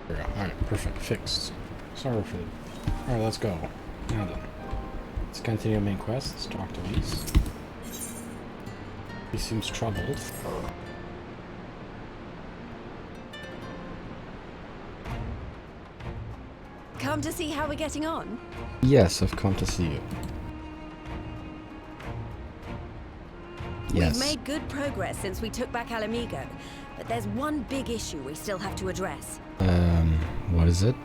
Alright, perfect. Fixed. Sorry for the... Alright, let's go. Now then. Let's continue main quest. Let's talk to Lise. He seems troubled. Come to see how we're getting on? Yes, I've come to see you. Yes. We've made good progress since we took back Ala Mhigo, but there's one big issue we still have to address. What is it?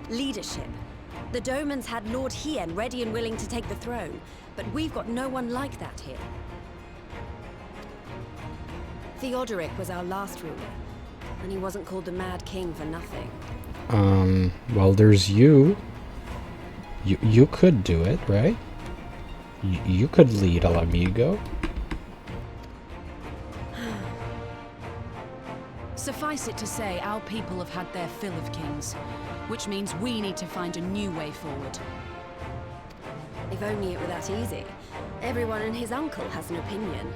Leadership. The Domans had Lord Hien ready and willing to take the throne, but we've got no one like that here. Theodoric was our last ruler, and he wasn't called the Mad King for nothing. Well, there's you. You could do it, right? You could lead Ala Mhigo. Suffice it to say, our people have had their fill of kings, which means we need to find a new way forward. If only it were that easy. Everyone and his uncle has an opinion.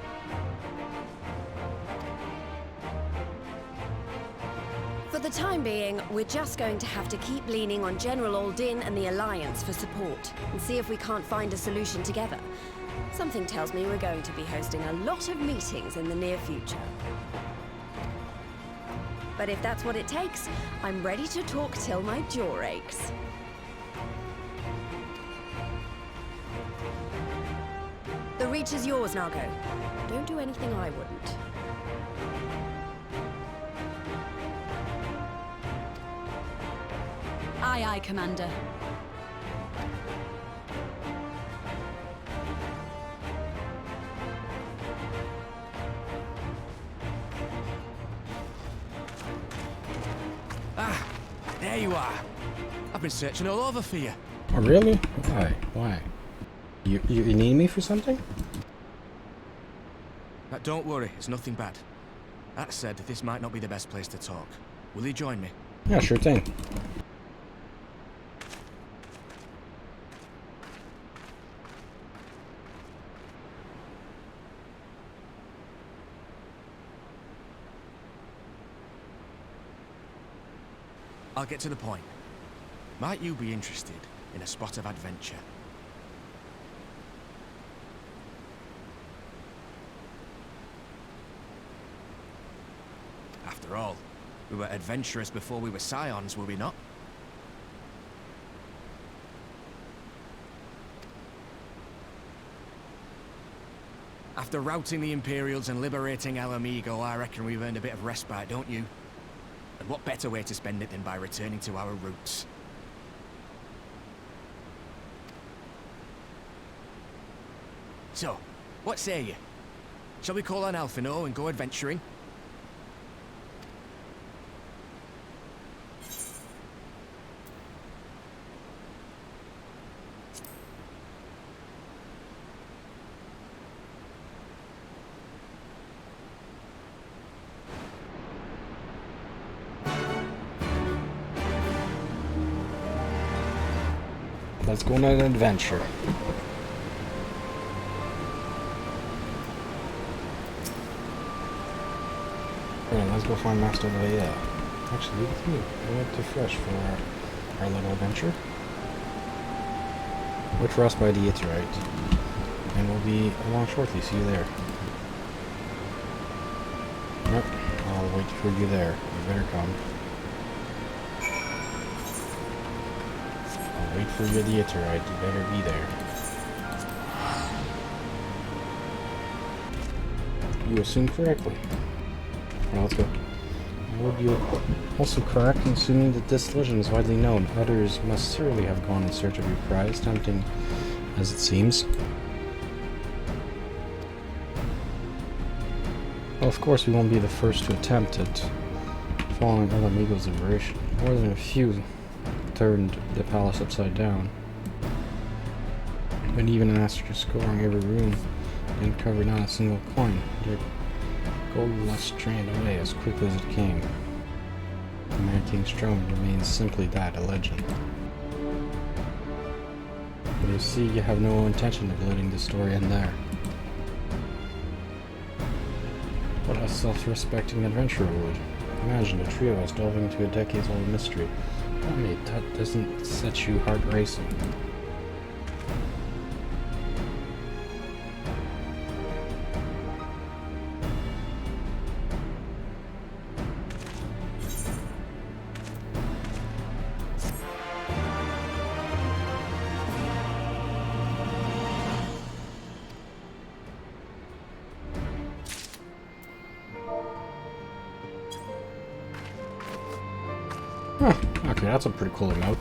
For the time being, we're just going to have to keep leaning on General Aldin and the Alliance for support, and see if we can't find a solution together. Something tells me we're going to be hosting a lot of meetings in the near future. But if that's what it takes, I'm ready to talk till my jaw aches. The Reach is yours, Nago. Don't do anything I wouldn't. Aye, aye, Commander. Ah, there you are. I've been searching all over for you. Oh, really? Why? Why? You need me for something? Don't worry, it's nothing bad. That said, this might not be the best place to talk. Will you join me? Yeah, sure thing. I'll get to the point. Might you be interested in a spot of adventure? After all, we were adventurous before we were scions, were we not? After routing the Imperials and liberating Ala Mhigo, I reckon we've earned a bit of respite, don't you? And what better way to spend it than by returning to our roots? So, what say you? Shall we call on Alphino and go adventuring? Let's go on an adventure. Alright, let's go find Master Leia. Actually, leave it with me. I went too fresh for our little adventure. Wait for us by the Aether, and we'll be along shortly. See you there. Yep, I'll wait for you there. You better come. I'll wait for you at the Aether, you better be there. You assumed correctly. Well, let's go. Would you also correct in assuming that this legend is widely known? Others must certainly have gone in search of your prize, tempting as it seems. Well, of course, we won't be the first to attempt it. Following Ala Mhigo's liberation, more than a few turned the palace upside down. But even after scoring every room, they uncovered not a single coin. Their gold was drained away as quickly as it came. The Mad King's throne remains simply that, a legend. But you see, you have no intention of letting the story end there. What a self-respecting adventurer would. Imagine the three of us delving into a decades-old mystery. Tell me, that doesn't set you heart racing. Huh, okay, that's a pretty cool emote.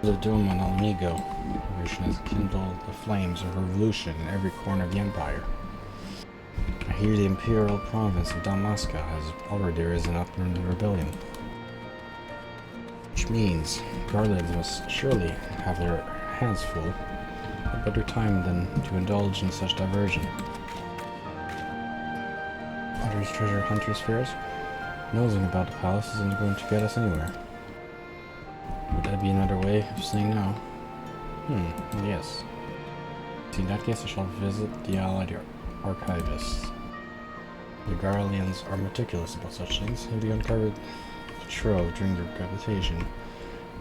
The Doom on Ala Mhigo. Revolution has kindled the flames of revolution in every corner of the Empire. I hear the Imperial province of Dalmasca has already risen up in the rebellion. Which means Garlands must surely have their hands full. What better time than to indulge in such diversion? Otter's treasure hunter's fairs? Nosing about the palace isn't going to get us anywhere. Would that be another way of saying no? Well, yes. In that case, I shall visit the Allied archivists. The Garleans are meticulous about such things. Have you uncovered the trove during your gravitation?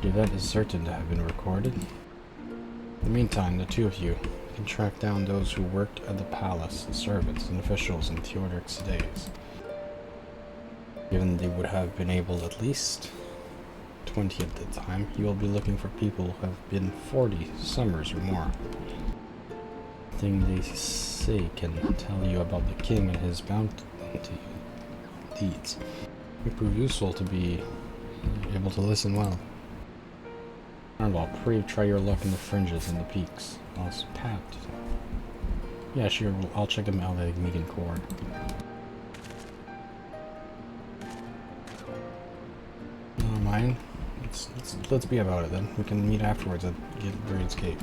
The event is certain to have been recorded. In the meantime, the two of you can track down those who worked at the palace, the servants and officials in Theodoric's days. Given they would have been able at least 20 at the time, you will be looking for people who have been 40 summers or more. The thing they say can tell you about the king and his bounty deeds. It prove useful to be able to listen well. Well, pray try your luck in the fringes and the peaks. Also, Pat. Yeah, sure, I'll check them out at Megan Cord. Never mind. Let's be about it then. We can meet afterwards at Braid's Gate.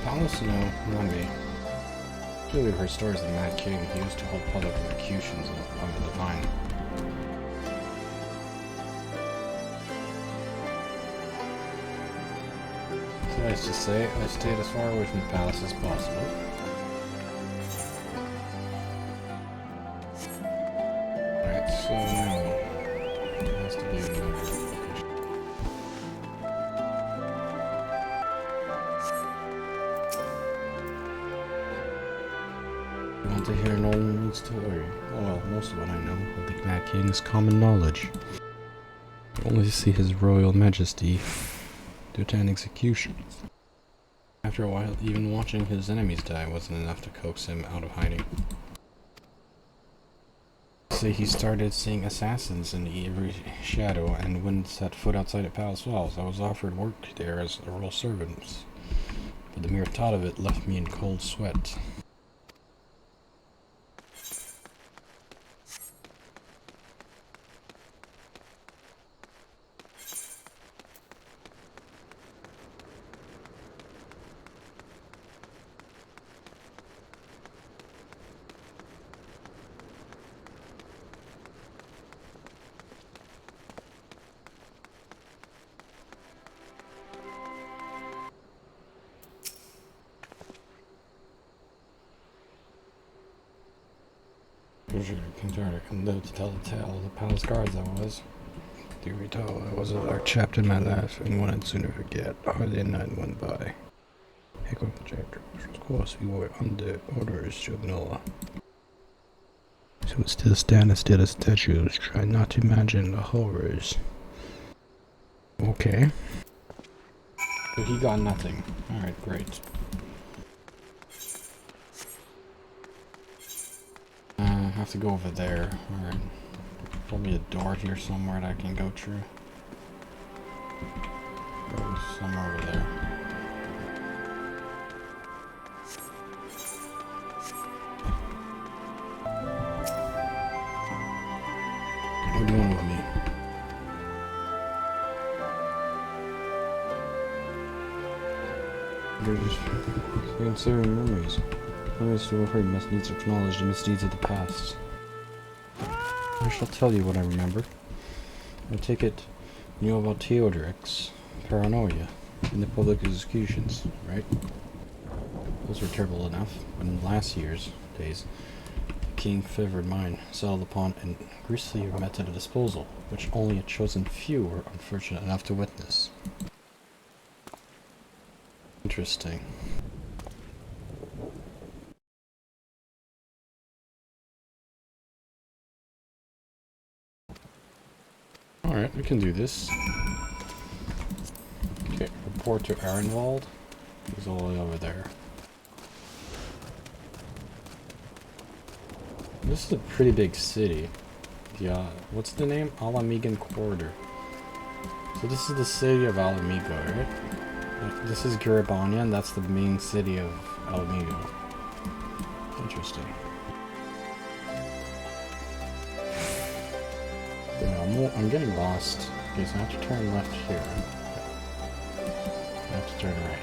Palace? No, not me. We've heard stories of the Mad King. He used to hold public executions of the divine. Suffice to say, I stayed as far away from the palace as possible. Alright, so now it has to be another location. Want to hear an old story? Oh well, most of what I know of the Mad King is common knowledge. Only to see his royal majesty to attend executions. After a while, even watching his enemies die wasn't enough to coax him out of hiding. So he started seeing assassins in every shadow, and wouldn't set foot outside the palace walls. I was offered work there as a royal servant, but the mere thought of it left me in cold sweat. And lived to tell the tale of the palace guards I was. Do we tell I was a dark chapter in my life, and one I'd sooner forget. Hardly a night went by. Heck of chapter. Of course, we were under orders, Juvenile. So still stand as still as statues. Try not to imagine the horrors. Okay. But he got nothing. Alright, great. have to go over there. Alright. Probably a door here somewhere that I can go through. Probably somewhere over there. What do you want with me? You're just considering memories. Memories to afraid must needs acknowledge the misdeeds of the past. I shall tell you what I remember. I take it you know about Theodoric's paranoia and the public executions, right? Those were terrible enough, but in last year's days, the king favored mine, settled upon a grisly method of disposal, which only a chosen few were unfortunate enough to witness. Interesting. Alright, we can do this. Okay, report to Arenwald. He's all the way over there. This is a pretty big city. Yeah, what's the name? Ala Mhigo Quarter. So this is the city of Ala Mhigo, right? This is Garibania, and that's the main city of Ala Mhigo. Interesting. Yeah, I'm getting lost. Okay, so I have to turn left here. I have to turn right.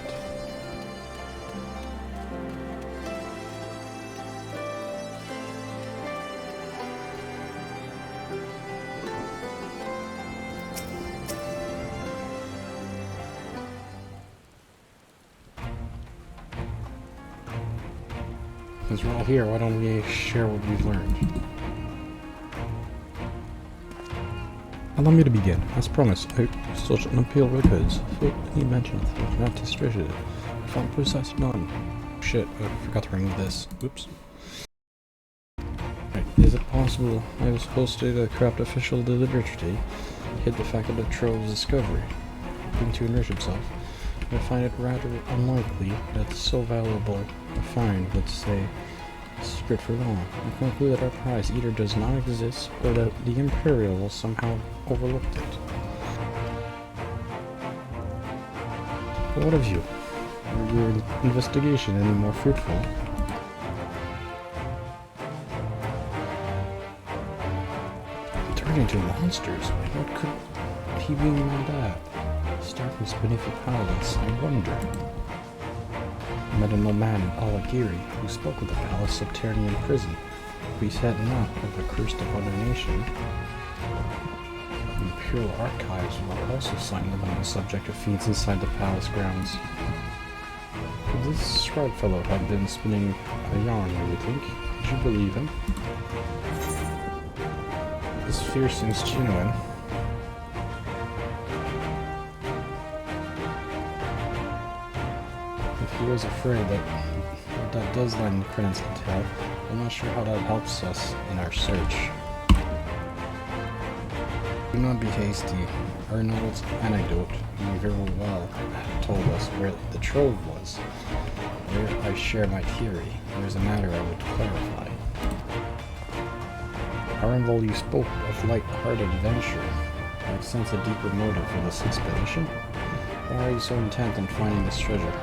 Since we're all here, why don't we share what we've learned? Allow me to begin. As promised, I such an appeal records. Fate any mention of not distributed. I found precise none. Shit, I forgot to remove this. Oops. Right, is it possible I was hosted a corrupt official deliberately hid the fact of the trove's discovery? Hoping to enrich himself, I find it rather unlikely that so valuable a find would stay secret for long. I conclude that our prize either does not exist or that the Imperial will somehow overlooked it. But what of you? Were your investigation any more fruitful? Turning to monsters? What could he be mad at? Starkness beneath the palace, I wonder. I met an old man in Alagiri who spoke of the palace subterranean prison. We said not of the cursed of other nation. The Imperial archives were also silent on the subject of feats inside the palace grounds. Could this scribe fellow have been spinning a yarn, do you think? Did you believe him? This fear seems genuine. If he was afraid that does lend credence to the tale, I'm not sure how that helps us in our search. Do not be hasty. Arnold's anecdote may very well told us where the trove was. Where I share my theory, there is a matter I would clarify. Arnold, you spoke of light-hearted adventure. I sense a deeper motive for this expedition. Why are you so intent on finding this treasure?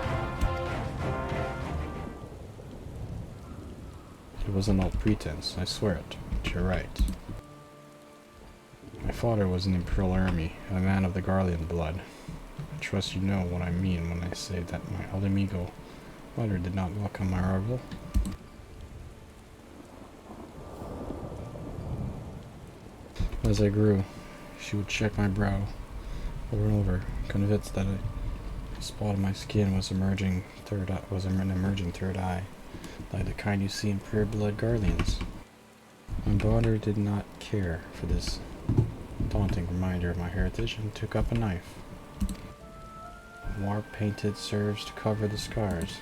It wasn't all pretense, I swear it, but you're right. My father was in the Imperial Army, a man of the Garlean blood. I trust you know what I mean when I say that my Ala Mhigo mother did not welcome my arrival. As I grew, she would check my brow over and over, convinced that a spot on my skin was an emerging third eye, like the kind you see in pure-blood Garleans. My daughter did not care for this daunting reminder of my heritage and took up a knife. War painted serves to cover the scars.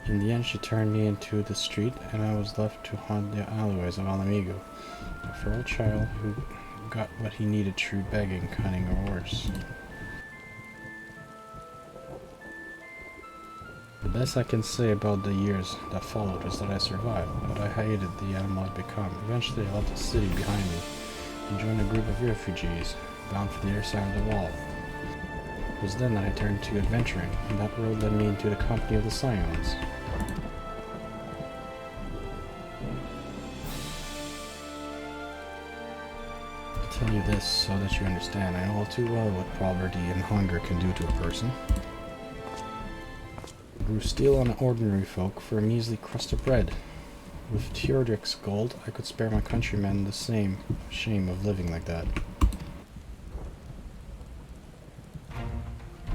In the end, she turned me into the street, and I was left to haunt the alleyways of Ala Mhigo, a feral child who got what he needed through begging, cunning, or worse. The best I can say about the years that followed is that I survived, but I hated the animal I'd become. Eventually I left the city behind me and joined a group of refugees bound for the other side of the wall. It was then that I turned to adventuring, and that road led me into the company of the Scions. I'll tell you this so that you understand. I know all too well what poverty and hunger can do to a person. I grew steel on ordinary folk for a measly crust of bread. With Teodric's gold, I could spare my countrymen the same shame of living like that.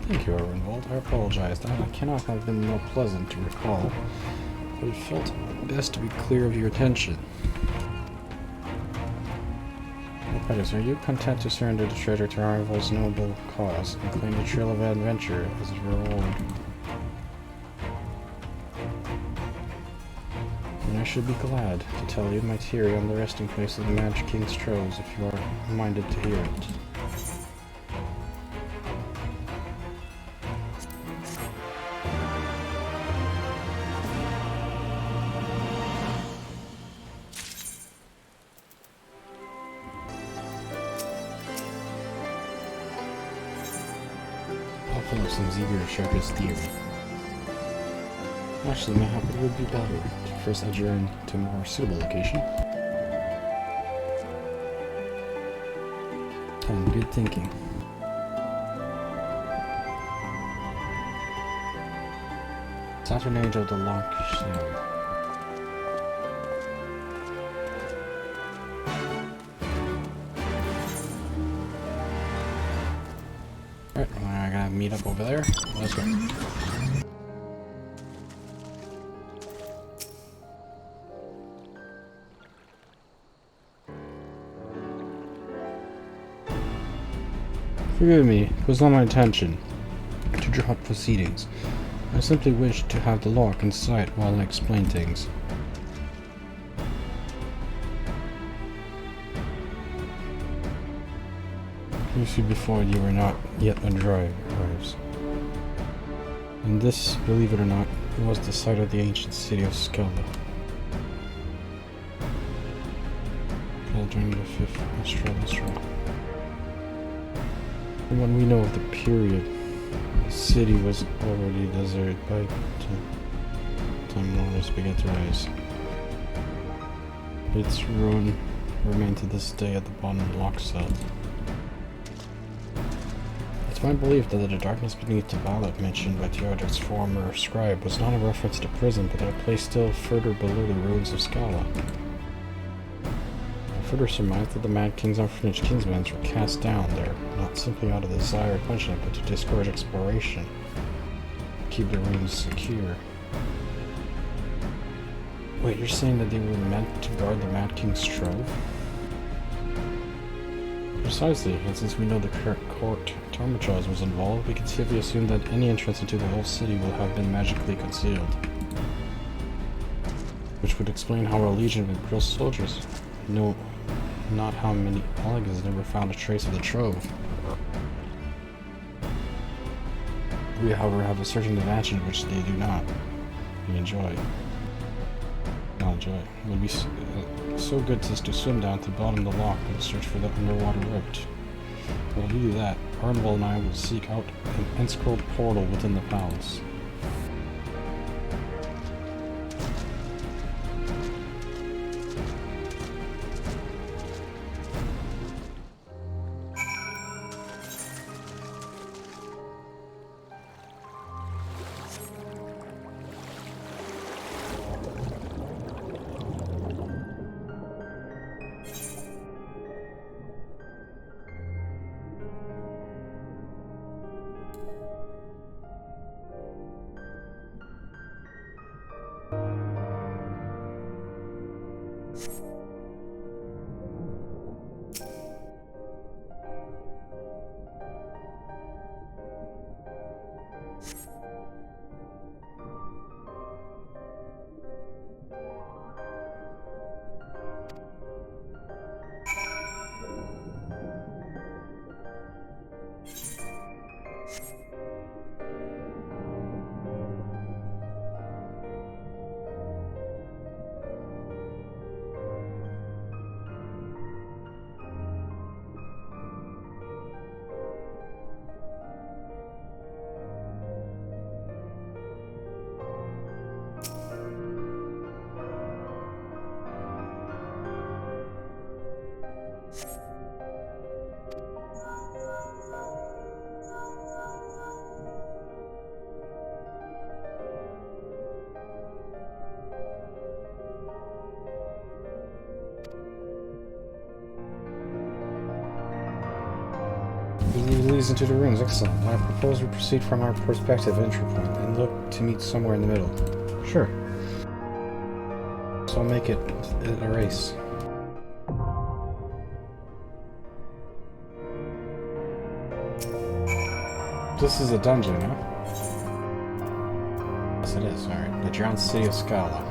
Thank you, Arwenwald. I apologize. That cannot have been more pleasant to recall, but it felt best to be clear of your attention. Pettis, are you content to surrender the treasure to Arwenwald's noble cause and claim the trail of adventure as a reward? And I should be glad to tell you my theory on the resting place of the Mad King's Troves if you are minded to hear it. Philip seems eager to share his theory. Actually, mayhap it would be better to first adjourn to a more suitable location. And good thinking. Saturnage of the Loch Sheen. Alright, I gotta meet up over there. Let's go. Forgive me, it was not my intention to drop proceedings. I simply wished to have the lock in sight while I explain things. You see before you were not yet a drives. And this, believe it or not, was the site of the ancient city of Scala. During the 5th Australia. From what we know of the period, the city was already deserted by the time waters began to rise. Its ruin remained to this day at the bottom of Lochseld. It's my belief that the darkness beneath the ballot mentioned by Teodric's former scribe was not a reference to prison, but a place still further below the ruins of Scala. I further surmised that the Mad King's unfinished kinsmen were cast down there, not simply out of the desire of punishment, but to discourage exploration, keep the ruins secure. Wait, you're saying that they were meant to guard the Mad King's Trove? Precisely, and since we know the court Tarmachaz was involved, we can safely assume that any entrance into the whole city will have been magically concealed. Which would explain how our legion of Imperial soldiers know not how many elegants never found a trace of the trove. We, however, have a certain advantage which they do not. We enjoy. Not enjoy. It would be so good as to swim down to the bottom of the loch and search for the underwater route. While we do that, Arnwell and I will seek out an unscrolled portal within the palace. Gaze into the ruins. Excellent. I propose we proceed from our perspective entry point and look to meet somewhere in the middle. Sure. So I'll make it a race. This is a dungeon, huh? Yes, it is. Alright. The drowned city of Scala.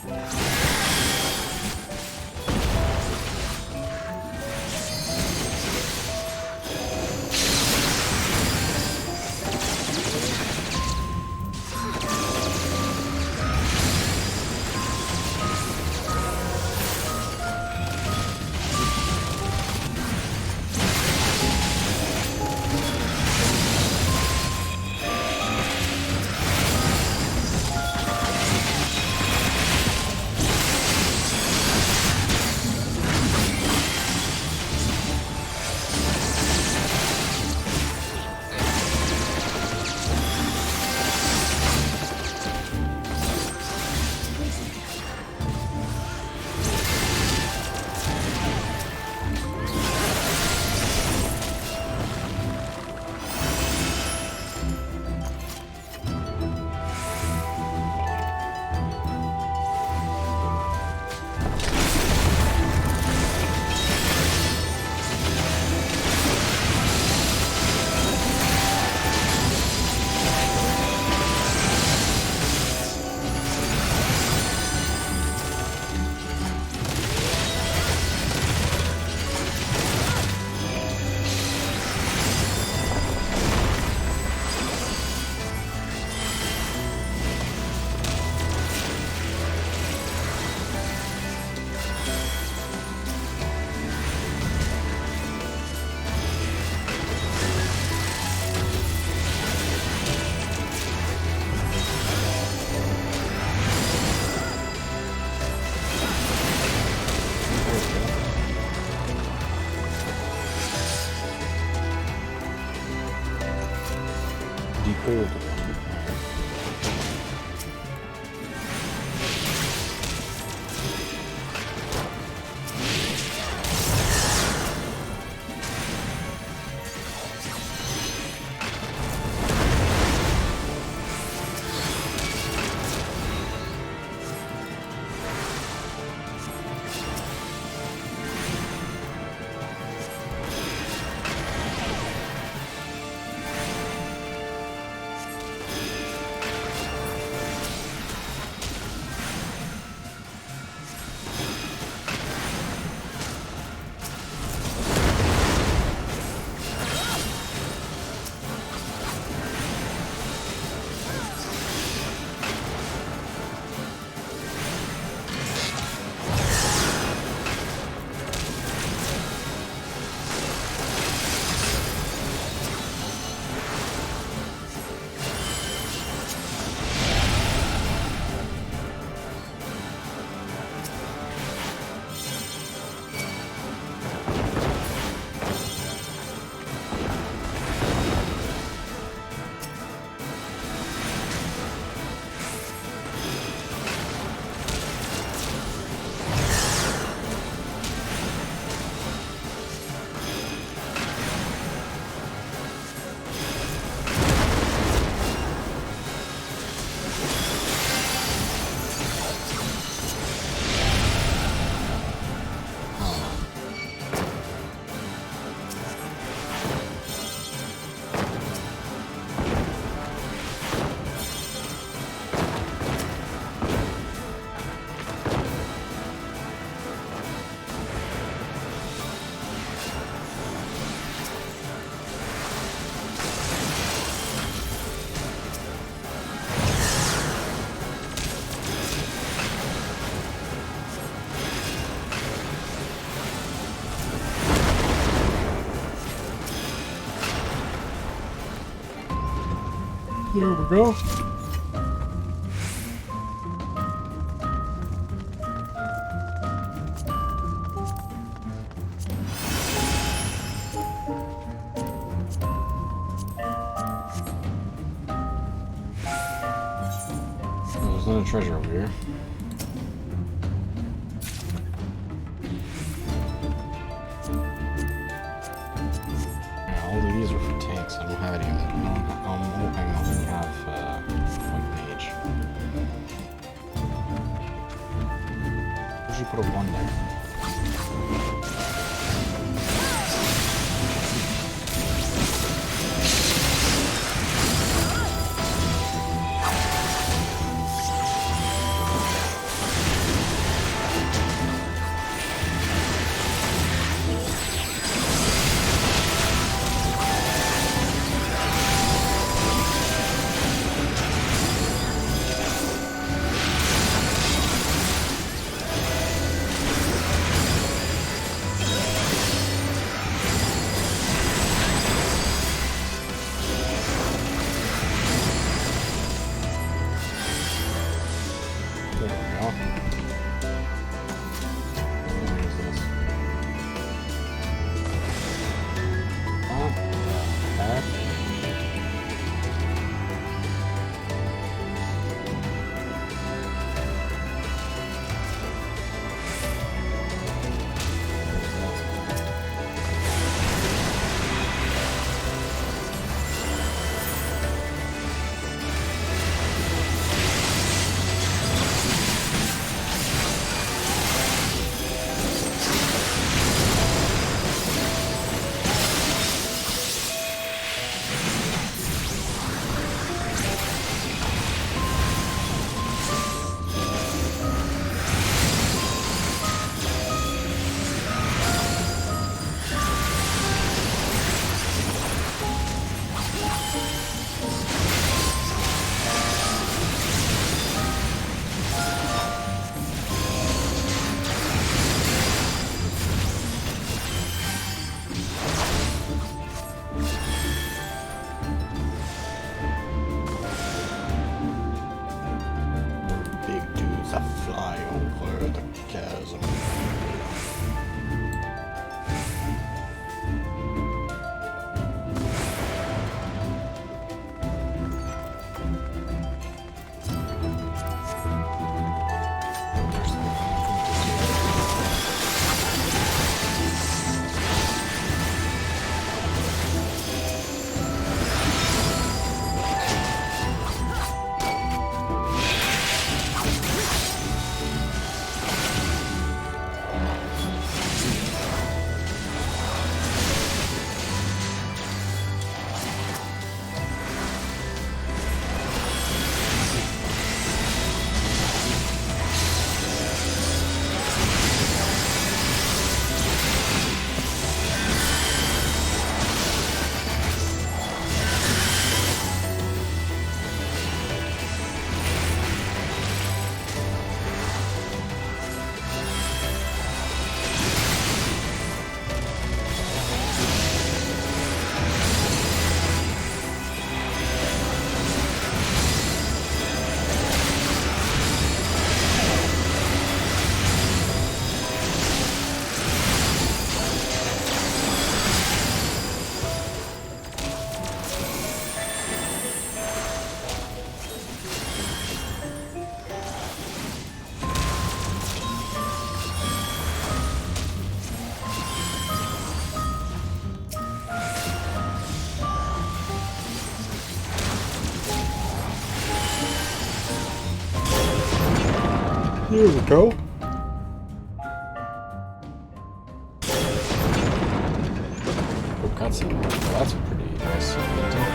The old one. There we go. There's another treasure over here. Yeah, all of these are for tanks. I don't have any of them. I'm hoping I only have one page. Usually put a 1 there. There we go. What is this? What the heck? Here we go. Oh, cutscene. Well, that's a pretty nice painting.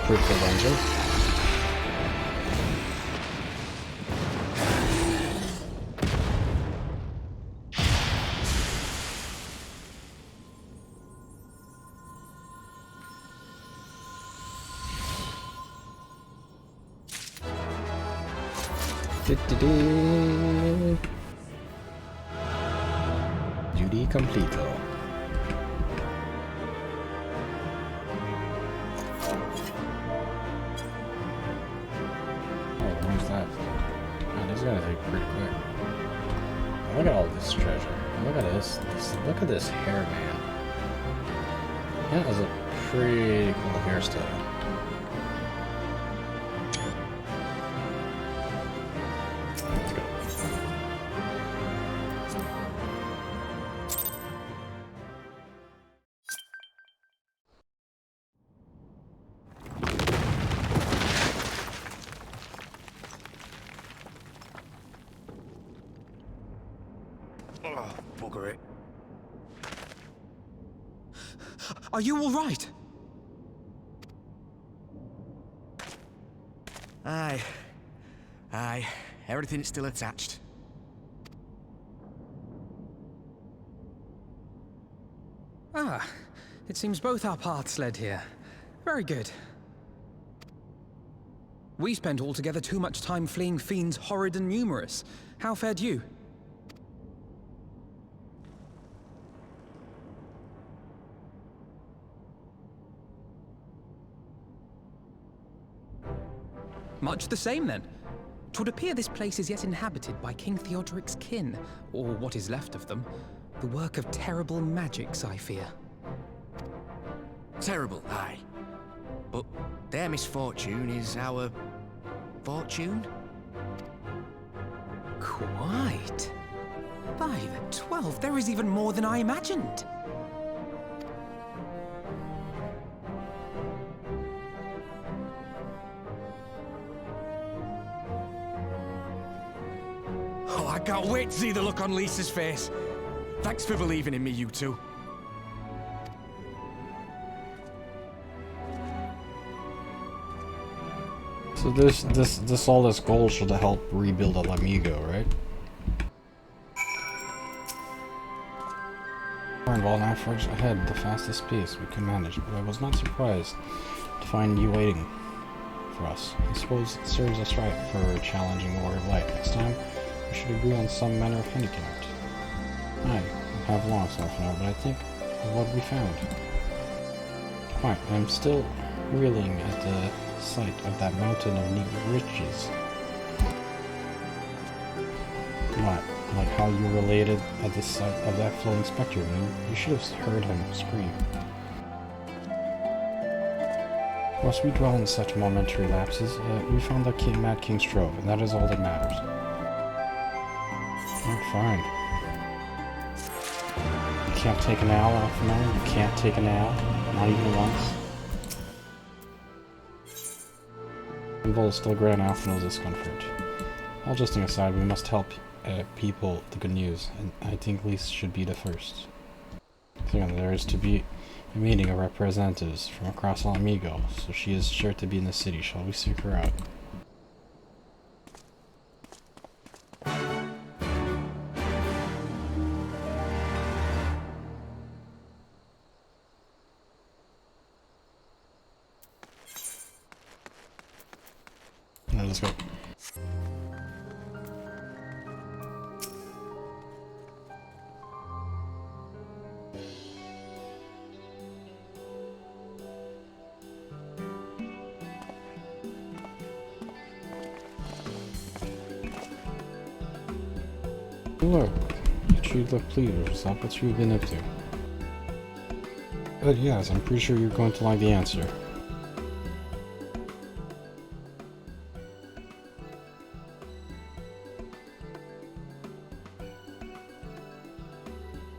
fruitful dungeon. Duty completo. Oh, where's that? Oh, this is gonna take pretty quick. Oh, look at all this treasure. Look at this. Look at this hair, man. That was a pretty cool hairstyle. Let's go. Oh, bugger it. Are you all right? Aye. Aye. Everything's still attached. Ah, it seems both our paths led here. Very good. We spent altogether too much time fleeing fiends horrid and numerous. How fared you? Much the same, then. 'Twould appear this place is yet inhabited by King Theodoric's kin, or what is left of them. The work of terrible magics, I fear. Terrible, aye. But their misfortune is our fortune? Quite. By the 12, there is even more than I imagined. Oh, I can't wait to see the look on Lisa's face. Thanks for believing in me, you two. So all this gold should help rebuild Ala Mhigo, right? While now forged ahead the fastest pace we could manage, but I was not surprised to find you waiting for us. I suppose it serves us right for a challenging Warrior of Light. Next time, we should agree on some manner of handicap. I have lost half an hour, but I think of what we found. Quite, I'm still reeling at the sight of that mountain of neat riches. What? Like how you related at the sight of that floating spectre? You should have heard him scream. Whilst we dwell in such momentary lapses, we found the Mad King's trove, and that is all that matters. Oh, fine. You can't take an owl off an hour? You can't take an owl? Not even once? Invol still grant Alphanel's discomfort. All jesting aside, we must help people the good news, and I think Lisa should be the first. Second, there is to be a meeting of representatives from across Ala Mhigo, so she is sure to be in the city. Shall we seek her out? Alright, let's go. Look, you look pleased with yourself. What you've been up to? But yes, I'm pretty sure you're going to like the answer.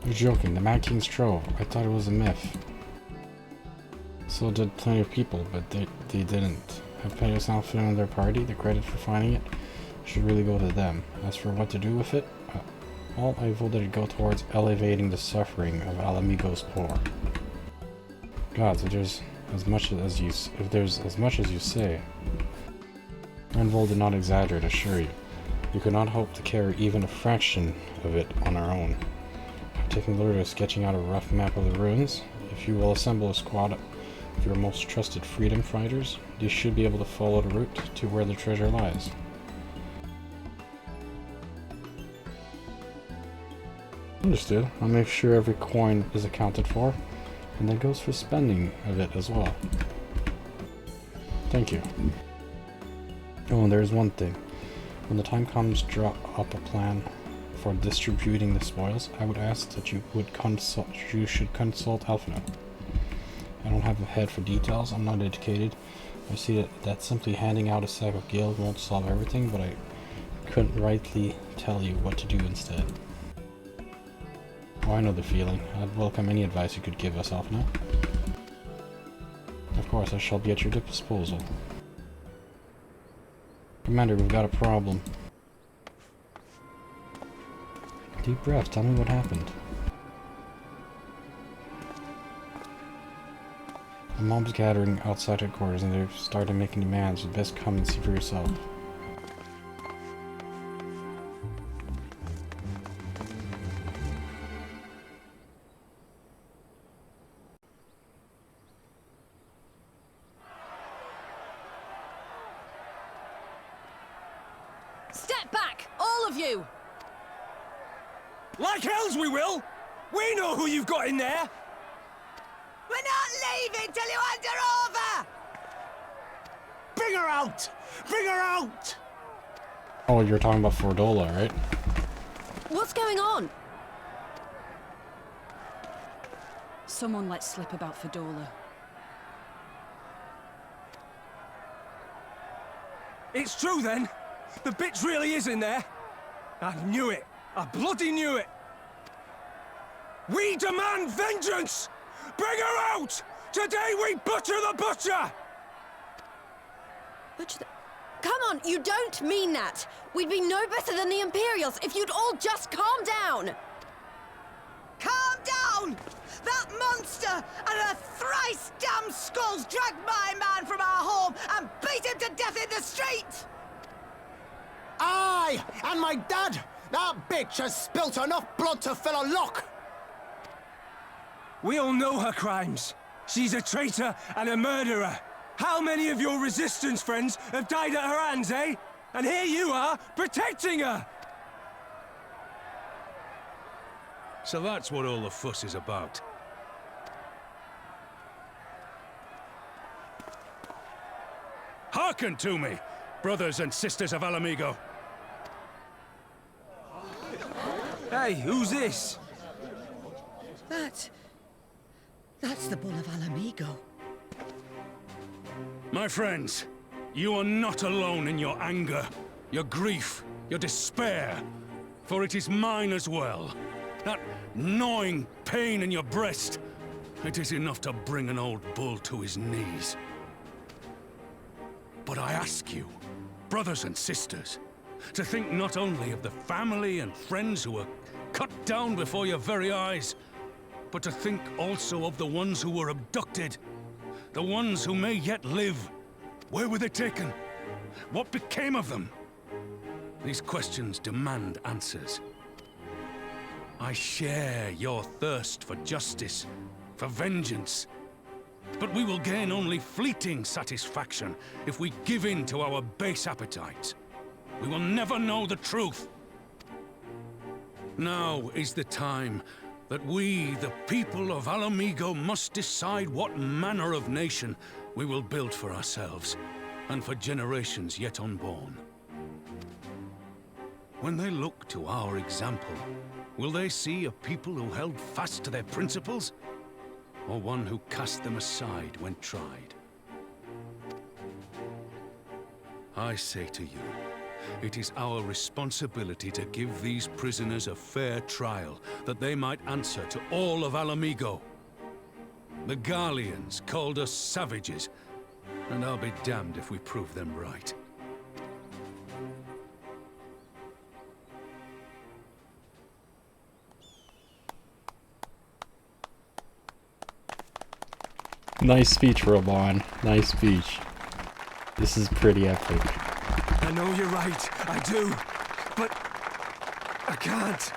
You're joking. The Mad King's trove. I thought it was a myth. So did plenty of people, but they didn't. Have Pelios outfit on their party. The credit for finding it should really go to them. As for what to do with it, all I voted to go towards elevating the suffering of Ala Mhigo's poor. God, so there's if there's as much as you say. Renvold did not exaggerate, I assure you. You could not hope to carry even a fraction of it on our own. Taking the liberty of sketching out a rough map of the ruins, if you will assemble a squad of your most trusted freedom fighters, you should be able to follow the route to where the treasure lies. Understood. I'll make sure every coin is accounted for, and that goes for spending of it as well. Thank you. Oh, and there's one thing. When the time comes, draw up a plan for distributing the spoils. I would ask that you should consult Alphino. I don't have a head for details, I'm not educated. I see that simply handing out a sack of gil won't solve everything, but I couldn't rightly tell you what to do instead. Oh, I know the feeling. I'd welcome any advice you could give us, Alphino. Of course, I shall be at your disposal. Commander, we've got a problem. Deep breath, tell me what happened. The mob's gathering outside headquarters and they've started making demands. You'd best come and see for yourself. Step back, all of you! Like hells we will! We know who you've got in there! We're not leaving till you hand her over! Bring her out! Bring her out! Oh, you're talking about Fordola, right? What's going on? Someone let slip about Fedorla. It's true then! The bitch really is in there! I knew it! I bloody knew it! We demand vengeance! Bring her out! Today we butcher the butcher! Come on, you don't mean that! We'd be no better than the Imperials if you'd all just calm down! Calm down! That monster and her thrice damned skulls dragged my man from our home and beat him to death in the street! Aye! And my dad! That bitch has spilt enough blood to fill a lock! We all know her crimes. She's a traitor and a murderer. How many of your resistance friends have died at her hands, eh? And here you are, protecting her! So that's what all the fuss is about. Hearken to me, brothers and sisters of Ala Mhigo. Hey, who's this? That's the Bull of Ala Mhigo. My friends, you are not alone in your anger, your grief, your despair, for it is mine as well. That gnawing pain in your breast, it is enough to bring an old bull to his knees. But I ask you, brothers and sisters, to think not only of the family and friends who were cut down before your very eyes, but to think also of the ones who were abducted, the ones who may yet live. Where were they taken? What became of them? These questions demand answers. I share your thirst for justice, for vengeance. But we will gain only fleeting satisfaction if we give in to our base appetites. We will never know the truth. Now is the time that we, the people of Ala Mhigo, must decide what manner of nation we will build for ourselves, and for generations yet unborn. When they look to our example, will they see a people who held fast to their principles, or one who cast them aside when tried? I say to you, it is our responsibility to give these prisoners a fair trial, that they might answer to all of Ala Mhigo. The Garleans called us savages, and I'll be damned if we prove them right. Nice speech, Roban. Nice speech. This is pretty epic. I know you're right, I do. But I can't.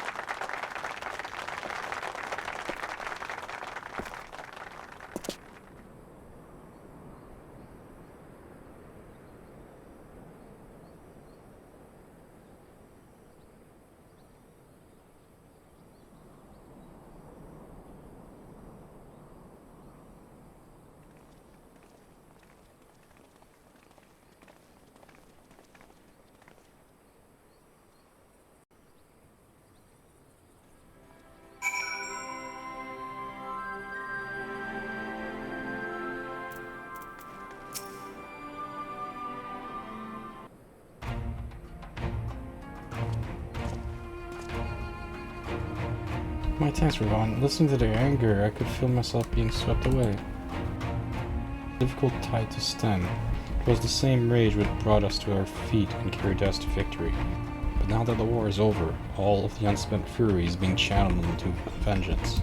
My thanks, Ravon. Listening to their anger, I could feel myself being swept away. Difficult tide to stem. It was the same rage which brought us to our feet and carried us to victory. But now that the war is over, all of the unspent fury is being channeled into vengeance.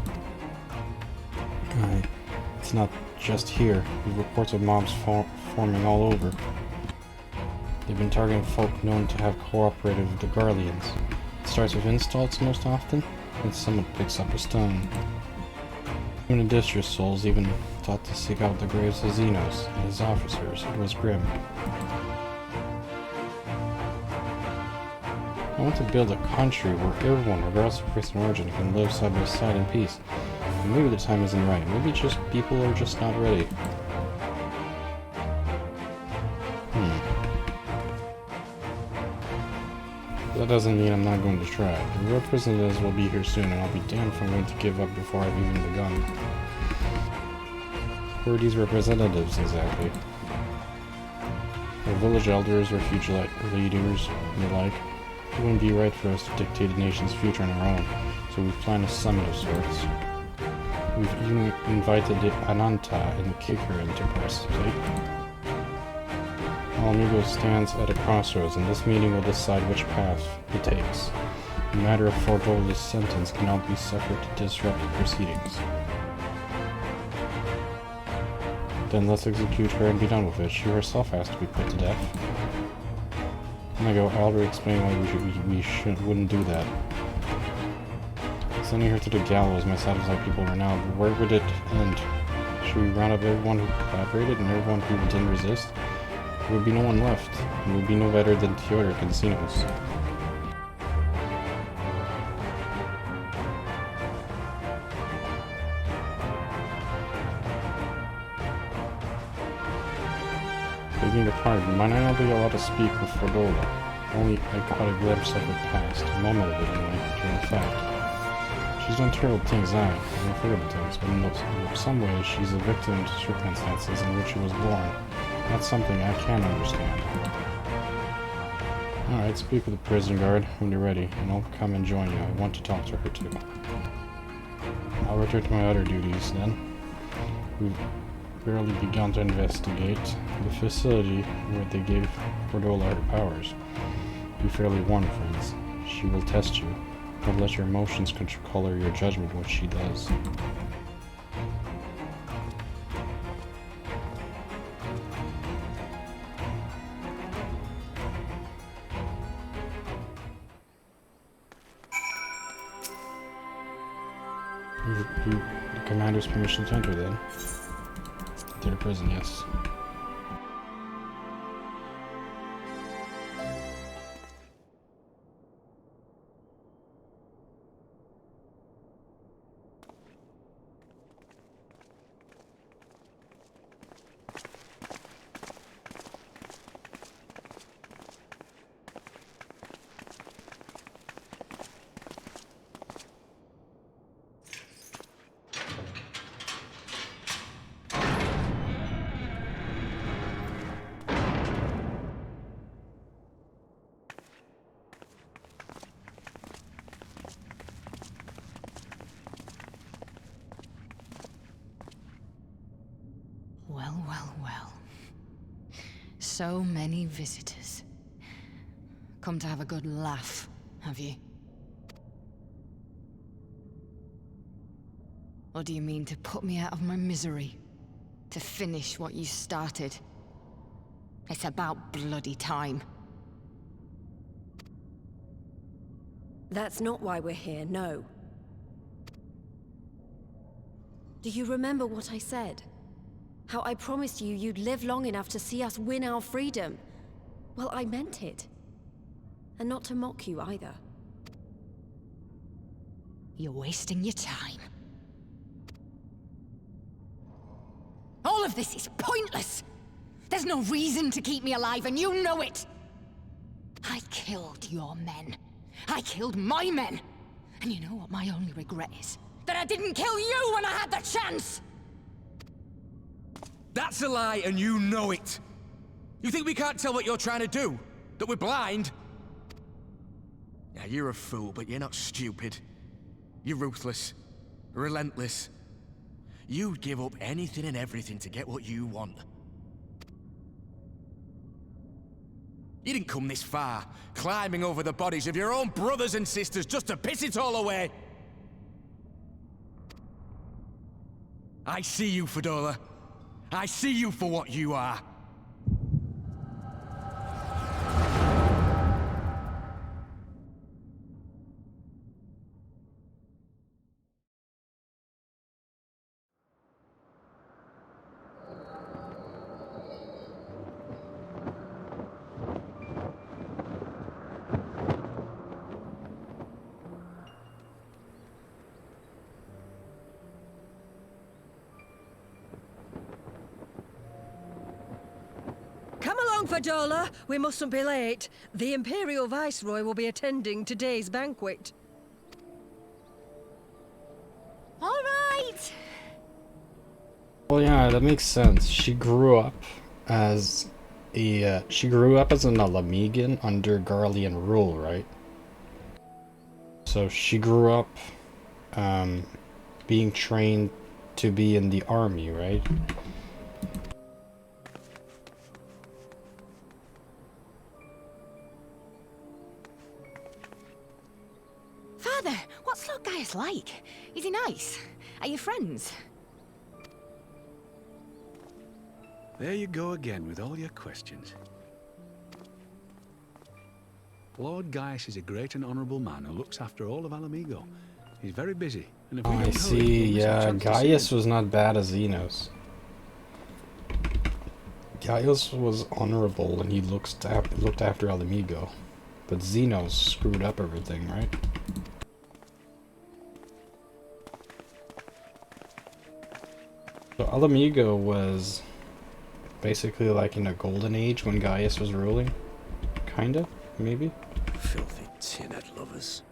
It's not just here. We have reports of mobs forming all over. They've been targeting folk known to have cooperated with the Garleans. It starts with insults most often, and someone picks up a stone. Even the distress souls even thought to seek out the graves of Xenos and his officers. It was grim. I want to build a country where everyone, regardless of race and origin, can live side by side in peace. And maybe the time isn't right. Maybe just people are just not ready. That doesn't mean I'm not going to try. The representatives will be here soon, and I'll be damned if I'm going to give up before I've even begun. Who are these representatives, exactly? They're village elders, refuge leaders, and the like. It wouldn't be right for us to dictate a nation's future on our own, so we've planned a summit of sorts. We've even invited the Ananta and the Kicker into participate. Ala Mhigo stands at a crossroads, and this meeting will decide which path it takes. The matter of Fordola's sentence cannot be suffered to disrupt the proceedings. Then let's execute her and be done with it. She herself has to be put to death. Mhigo, I already explained why we wouldn't do that. Sending her to the gallows might satisfy people right now, but where would it end? Should we round up everyone who collaborated and everyone who didn't resist? There would be no one left. It would be no better than Theodoric and Xenos. Begging your pardon, might I not be allowed to speak with Fordola? Only I caught a glimpse of her past, a moment of it anyway, during the fact. She's done terrible things, unforgettable things, but in some ways she's a victim to circumstances in which she was born. That's something I can understand. Alright, speak with the prison guard when you're ready, and I'll come and join you. I want to talk to her too. I'll return to my other duties then. We've barely begun to investigate the facility where they gave Fordola her powers. Be fairly warned, friends. She will test you. Don't let your emotions color your judgment what she does. The commander's permission to enter then. To the prison, yes. Well, well, well. So many visitors. Come to have a good laugh, have you? Or do you mean to put me out of my misery? to finish what you started. It's about bloody time. That's not why we're here, no. Do you remember what I said? How I promised you you'd live long enough to see us win our freedom? Well, I meant it. And not to mock you either. You're wasting your time. All of this is pointless! There's no reason to keep me alive, and you know it! I killed your men. I killed my men! And you know what my only regret is? That I didn't kill you when I had the chance! That's a lie, and you know it! You think we can't tell what you're trying to do? That we're blind? Yeah, you're a fool, but you're not stupid. You're ruthless. Relentless. You'd give up anything and everything to get what you want. You didn't come this far, climbing over the bodies of your own brothers and sisters just to piss it all away. I see you, Fedora. I see you for what you are. Come along, Fadola. We mustn't be late. The Imperial Viceroy will be attending today's banquet. All right! Well, yeah, that makes sense. She grew up as an Ala Mhigo under Garlean rule, right? So she grew up being trained to be in the army, right? Father, what's Lord Gaius like? Is he nice? Are you friends? There you go again with all your questions. Lord Gaius is a great and honourable man who looks after all of Ala Mhigo. He's very busy, and if we I don't see, hurry, we'll miss our yeah, chance to see Gaius him. was not bad as Xenos. Gaius was honorable and he looked after Ala Mhigo. But Xenos screwed up everything, right? So Ala Mhigo was basically like in a golden age when Gaius was ruling? Kinda? Maybe? Filthy tin-head lovers.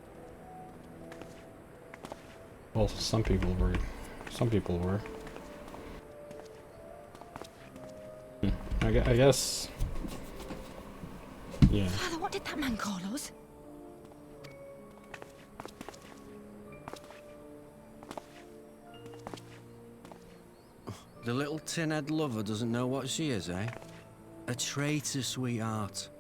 Well, some people were. Some people were. I guess... Yeah. Father, what did that man call us? The little tin-head lover doesn't know what she is, eh? A traitor, sweetheart.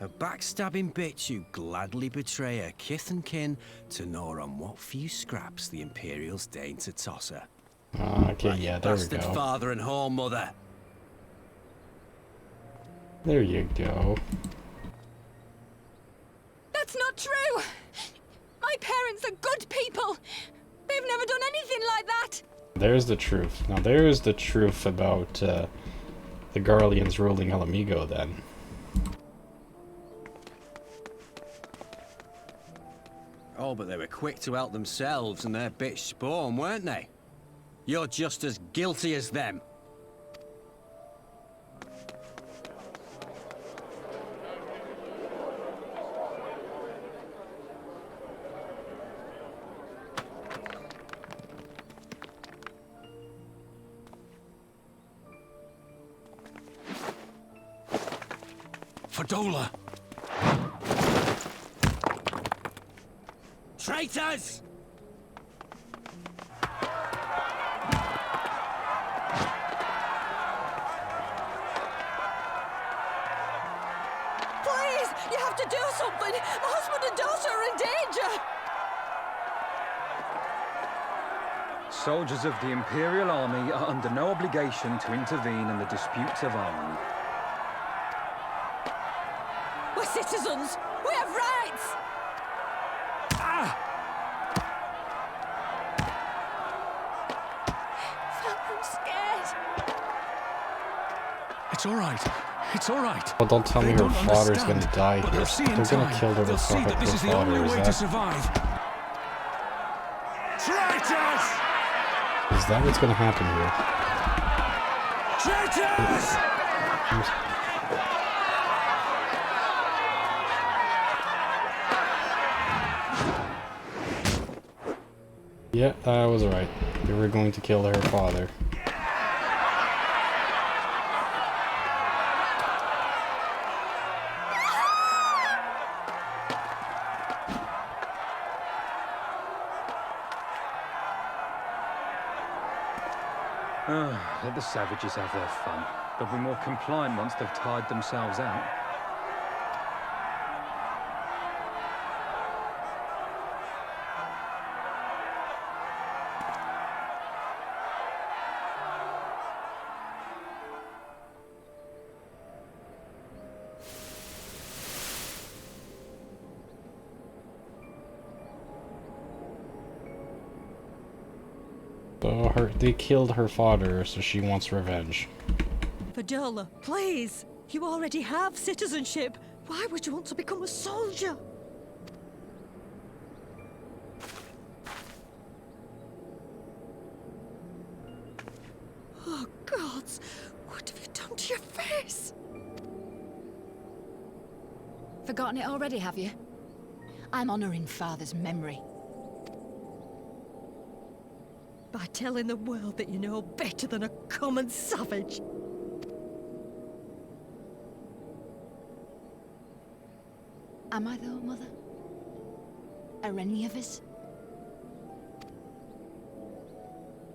A backstabbing bitch who'd gladly betray her kith and kin to gnaw on what few scraps the Imperials deign to toss her. Okay, Like yeah, your there we bastard go. father and whore mother. There you go. That's not true! My parents are good people! They've never done anything like that! There's the truth. Now there's the truth about the Garleans ruling Ala Mhigo then. Oh, but they were quick to help themselves and their bitch spawn, weren't they? You're just as guilty as them. Fadola! Traitors! Please, you have to do something. My husband and daughter are in danger. Soldiers of the Imperial Army are under no obligation to intervene in the disputes of army. We're citizens! We have rights! I'm scared. It's all right. It's all right. Well, don't tell me her father's gonna die here. They're gonna kill her They'll see that this is the only way to survive. Traitors! Is that what's gonna happen here? Traitors! Yeah, I was right. They were going to kill her father. Let the savages have their fun. They'll be more compliant once they've tired themselves out. So they killed her father, so she wants revenge. Vidola, please! You already have citizenship. Why would you want to become a soldier? Oh, gods! What have you done to your face? Forgotten it already, have you? I'm honoring Father's memory. By telling the world that you know better than a common savage. Am I though, Mother? Are any of us?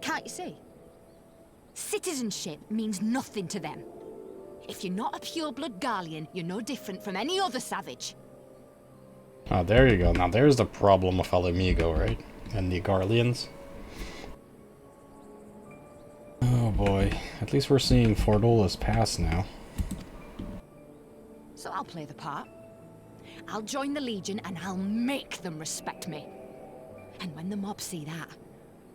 Can't you see? Citizenship means nothing to them. If you're not a pure-blood Garlean, you're no different from any other savage. Oh, there you go. Now there's the problem with Ala Mhigo, right? And the Garleans. Oh boy. At least we're seeing Fordola's past now. So I'll play the part. I'll join the Legion and I'll make them respect me. And when the mob see that,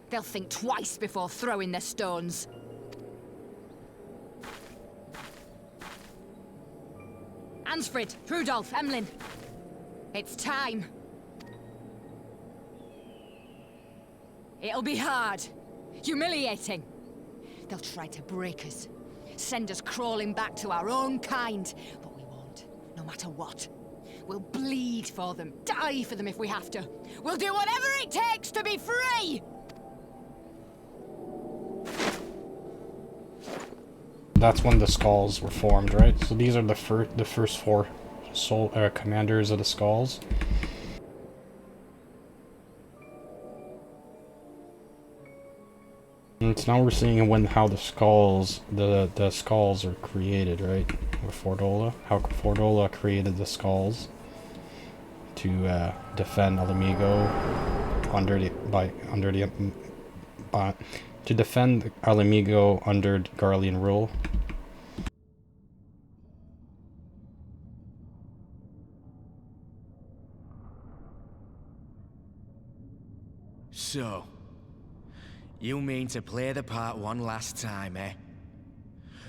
they'll think twice before throwing their stones. Ansfrid, Rudolph, Emlyn. It's time. It'll be hard. Humiliating. They'll try to break us. Send us crawling back to our own kind. But we won't, no matter what. We'll bleed for them, die for them if we have to. We'll do whatever it takes to be free! That's when the Skulls were formed, right? So these are the first four commanders of the Skulls. And so now we're seeing how the Skulls are created, right? With Fordola, how Fordola created the Skulls to defend Ala Mhigo to defend Ala Mhigo under Garlean rule. So, you mean to play the part one last time, eh?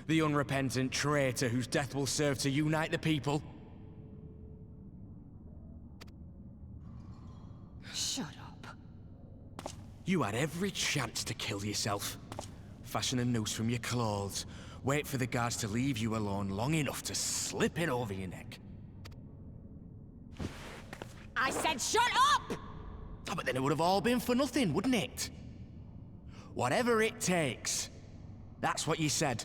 The unrepentant traitor whose death will serve to unite the people? Shut up. You had every chance to kill yourself. Fashion a noose from your clothes. Wait for the guards to leave you alone long enough to slip it over your neck. I said shut up! Oh, but then it would have all been for nothing, wouldn't it? Whatever it takes. That's what you said.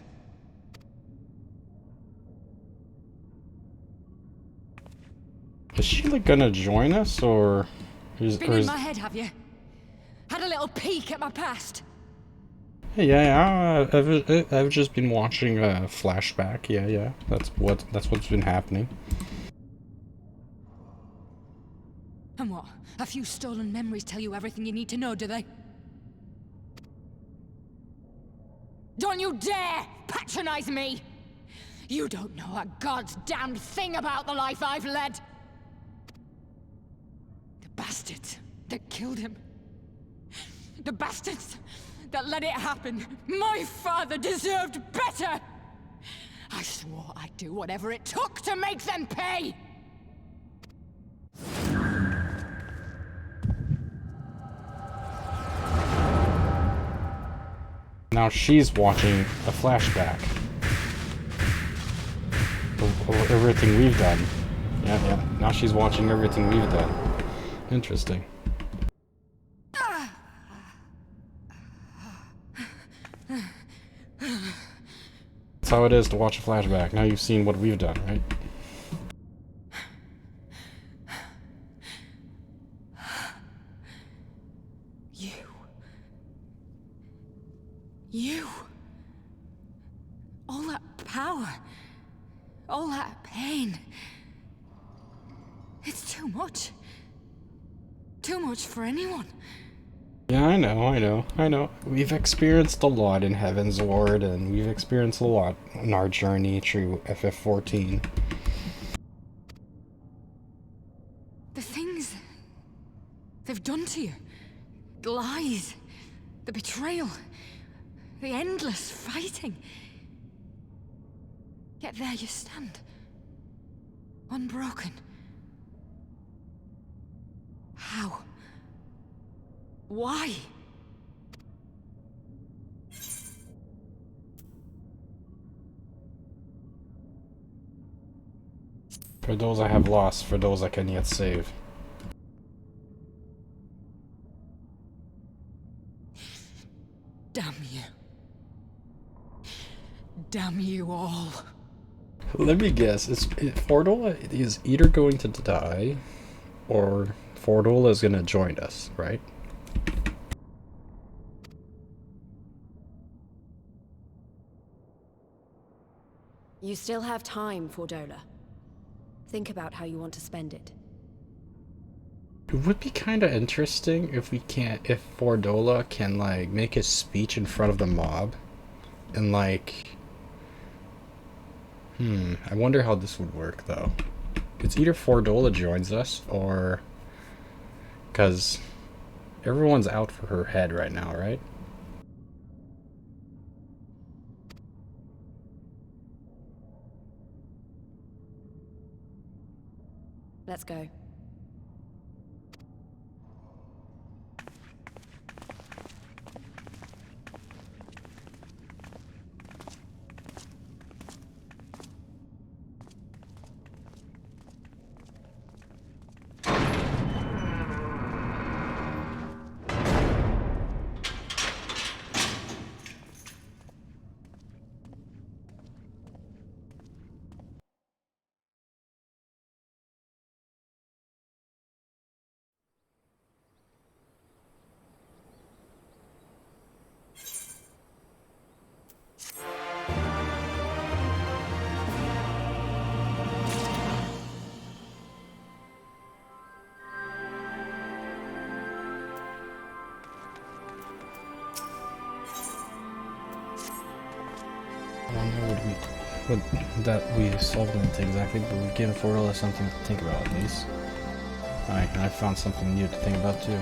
Is she like gonna join us, or is? Been in my head, have you? Had a little peek at my past. Yeah, I've just been watching a flashback. Yeah, that's what's been happening. And what? A few stolen memories tell you everything you need to know, do they? Don't you dare patronize me! You don't know a goddamn thing about the life I've led! The bastards that killed him. The bastards that let it happen. My father deserved better! I swore I'd do whatever it took to make them pay! Now she's watching a flashback of everything we've done. Yeah. Now she's watching everything we've done. Interesting. That's how it is to watch a flashback. Now you've seen what we've done, right? You. All that power. All that pain. It's too much. Too much for anyone. Yeah, I know. We've experienced a lot in Heaven's Ward, and we've experienced a lot on our journey through FF14. The things they've done to you. The lies. The betrayal. The endless fighting. Yet there you stand. Unbroken. How? Why? For those I have lost, for those I can yet save. Damn you. Damn you all. Let me guess, Fordola is either going to die, or Fordola is going to join us, right? You still have time, Fordola. Think about how you want to spend it. It would be kind of interesting if Fordola can, like, make a speech in front of the mob, and, like... I wonder how this would work, though. It's either Fordola joins us, or... Because everyone's out for her head right now, right? Let's go. I don't know that we solved anything exactly, but we've given Fordola something to think about, at least. I found something new to think about, too.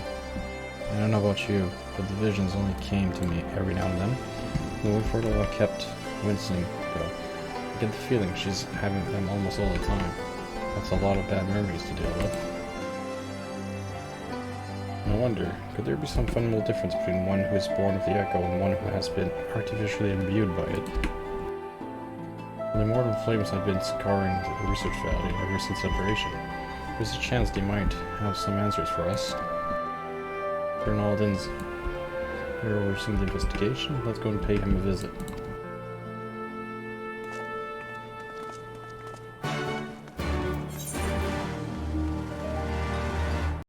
I don't know about you, but the visions only came to me every now and then. The way Fordola kept wincing, though, I get the feeling she's having them almost all the time. That's a lot of bad memories to deal with. I wonder, could there be some fundamental difference between one who is born with the Echo and one who has been artificially imbued by it? The immortal flames have been scarring the research valley ever since separation. There's a chance they might have some answers for us. Colonel Alden's here overseeing the investigation. Let's go and pay him a visit.